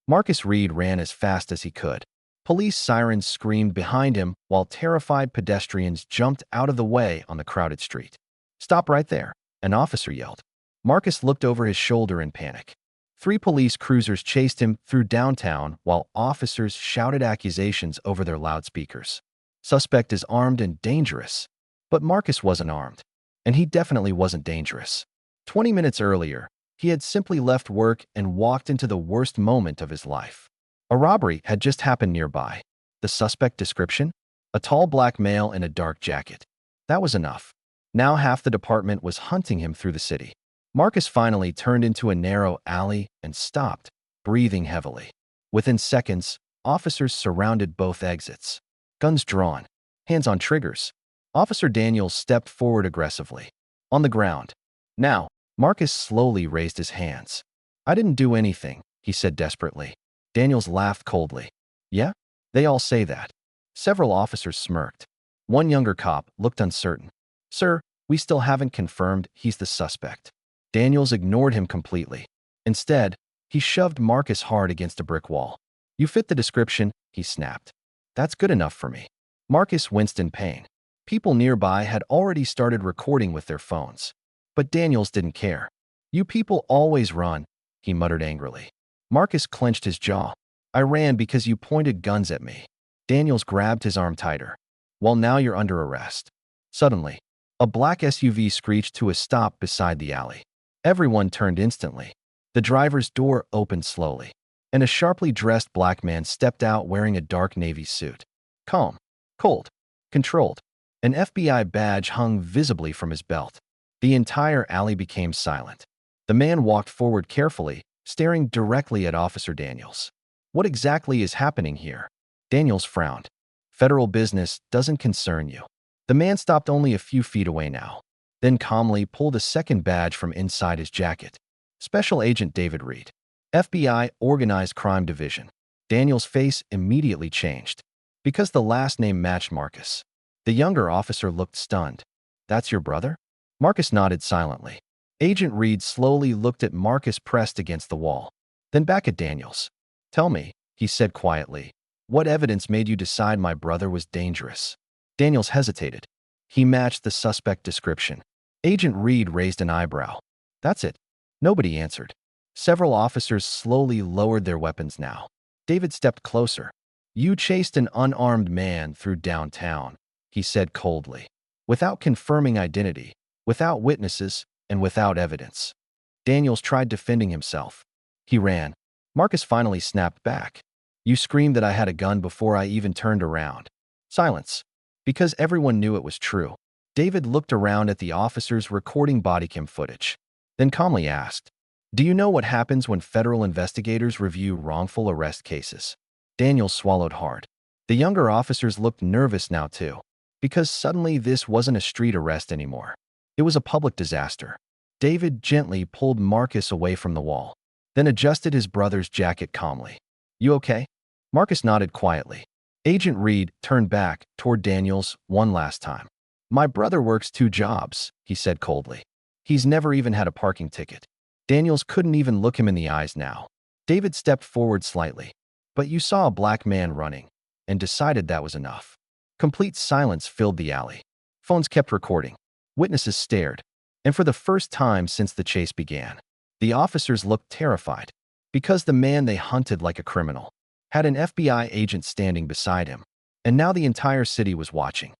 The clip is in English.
Marcus Reed ran as fast as he could. Police sirens screamed behind him while terrified pedestrians jumped out of the way on the crowded street. "Stop right there," an officer yelled. Marcus looked over his shoulder in panic. 3 police cruisers chased him through downtown while officers shouted accusations over their loudspeakers. "Suspect is armed and dangerous." But Marcus wasn't armed. And he definitely wasn't dangerous. 20 minutes earlier, he had simply left work and walked into the worst moment of his life. A robbery had just happened nearby. The suspect description? A tall black male in a dark jacket. That was enough. Now half the department was hunting him through the city. Marcus finally turned into a narrow alley and stopped, breathing heavily. Within seconds, officers surrounded both exits. Guns drawn, hands on triggers. Officer Daniels stepped forward aggressively. On the ground. "Now." Marcus slowly raised his hands. "I didn't do anything," he said desperately. Daniels laughed coldly. "Yeah? They all say that." Several officers smirked. One younger cop looked uncertain. "Sir, we still haven't confirmed he's the suspect." Daniels ignored him completely. Instead, he shoved Marcus hard against a brick wall. "You fit the description," he snapped. "That's good enough for me." Marcus winced in pain. People nearby had already started recording with their phones. But Daniels didn't care. "You people always run," he muttered angrily. Marcus clenched his jaw. "I ran because you pointed guns at me." Daniels grabbed his arm tighter. "Well, now you're under arrest." Suddenly, a black SUV screeched to a stop beside the alley. Everyone turned instantly. The driver's door opened slowly, and a sharply dressed black man stepped out wearing a dark navy suit. Calm, cold, controlled. An FBI badge hung visibly from his belt. The entire alley became silent. The man walked forward carefully, staring directly at Officer Daniels. "What exactly is happening here?" Daniels frowned. "Federal business doesn't concern you." The man stopped only a few feet away now, then calmly pulled a second badge from inside his jacket. "Special Agent David Reed, FBI Organized Crime Division." Daniels' face immediately changed, because the last name matched Marcus. The younger officer looked stunned. "That's your brother?" Marcus nodded silently. Agent Reed slowly looked at Marcus pressed against the wall, then back at Daniels. "Tell me," he said quietly, "what evidence made you decide my brother was dangerous?" Daniels hesitated. He matched the suspect description. Agent Reed raised an eyebrow. "That's it." Nobody answered. Several officers slowly lowered their weapons now. David stepped closer. "You chased an unarmed man through downtown," he said coldly, "without confirming identity, without witnesses, and without evidence." Daniels tried defending himself. He ran. Marcus finally snapped back. "You screamed that I had a gun before I even turned around." Silence. Because everyone knew it was true. David looked around at the officers recording bodycam footage, then calmly asked, "Do you know what happens when federal investigators review wrongful arrest cases?" Daniels swallowed hard. The younger officers looked nervous now too, because suddenly this wasn't a street arrest anymore. It was a public disaster. David gently pulled Marcus away from the wall, then adjusted his brother's jacket calmly. "You okay?" Marcus nodded quietly. Agent Reed turned back toward Daniels one last time. "My brother works 2 jobs," he said coldly. "He's never even had a parking ticket." Daniels couldn't even look him in the eyes now. David stepped forward slightly. "But you saw a black man running, and decided that was enough." Complete silence filled the alley. Phones kept recording. Witnesses stared. And for the first time since the chase began, the officers looked terrified, because the man they hunted like a criminal had an FBI agent standing beside him. And now the entire city was watching.